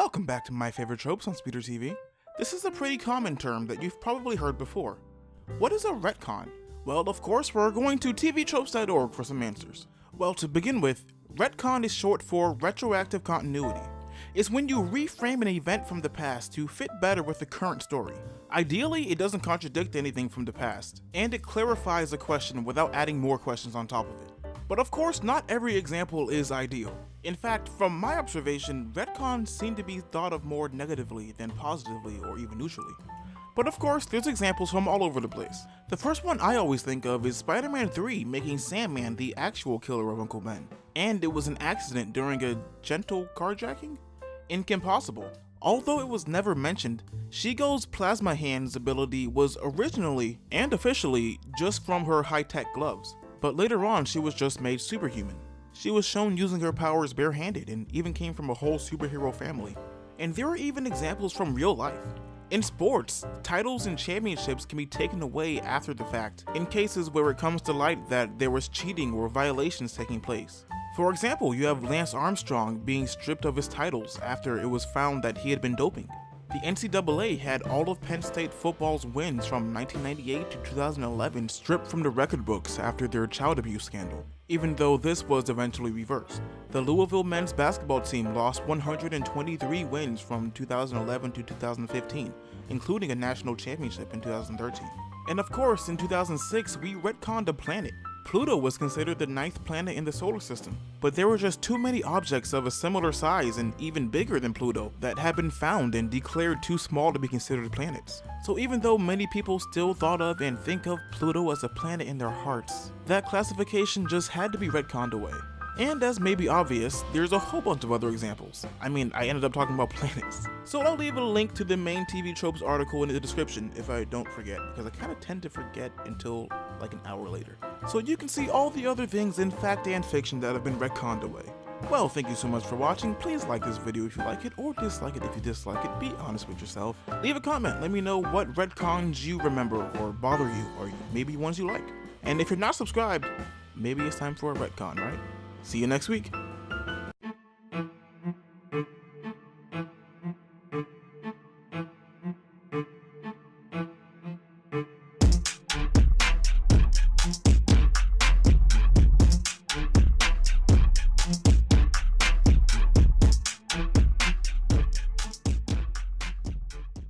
Welcome back to My Favorite Tropes on SpeterTV. This is a pretty common term that you've probably heard before. What is a retcon? Well, of course, we're going to tvtropes.org for some answers. Well, to begin with, retcon is short for retroactive continuity. It's when you reframe an event from the past to fit better with the current story. Ideally, it doesn't contradict anything from the past, and it clarifies a question without adding more questions on top of it. But of course, not every example is ideal. In fact, from my observation, retcons seem to be thought of more negatively than positively or even neutrally. But of course, there's examples from all over the place. The first one I always think of is Spider-Man 3 making Sandman the actual killer of Uncle Ben. And it was an accident during a gentle carjacking? Impossible. Although it was never mentioned, She-Go's plasma hands ability was originally and officially just from her high-tech gloves. But later on, she was just made superhuman. She was shown using her powers barehanded and even came from a whole superhero family. And there are even examples from real life. In sports, titles and championships can be taken away after the fact in cases where it comes to light that there was cheating or violations taking place. For example, you have Lance Armstrong being stripped of his titles after it was found that he had been doping. The NCAA had all of Penn State football's wins from 1998 to 2011 stripped from the record books after their child abuse scandal, even though this was eventually reversed. The Louisville men's basketball team lost 123 wins from 2011 to 2015, including a national championship in 2013. And of course, in 2006, we retconned a planet. Pluto was considered the 9th planet in the solar system, but there were just too many objects of a similar size and even bigger than Pluto that had been found and declared too small to be considered planets. So even though many people still thought of and think of Pluto as a planet in their hearts, that classification just had to be retconned away. And as may be obvious, there's a whole bunch of other examples. I ended up talking about planets. So I'll leave a link to the main TV Tropes article in the description if I don't forget, because I kind of tend to forget until like an hour later. So you can see all the other things in fact and fiction that have been retconned away. Well, thank you so much for watching. Please like this video if you like it, or dislike it if you dislike it. Be honest with yourself. Leave a comment, let me know what retcons you remember or bother you, or maybe ones you like. And if you're not subscribed, maybe it's time for a retcon, right? See you next week.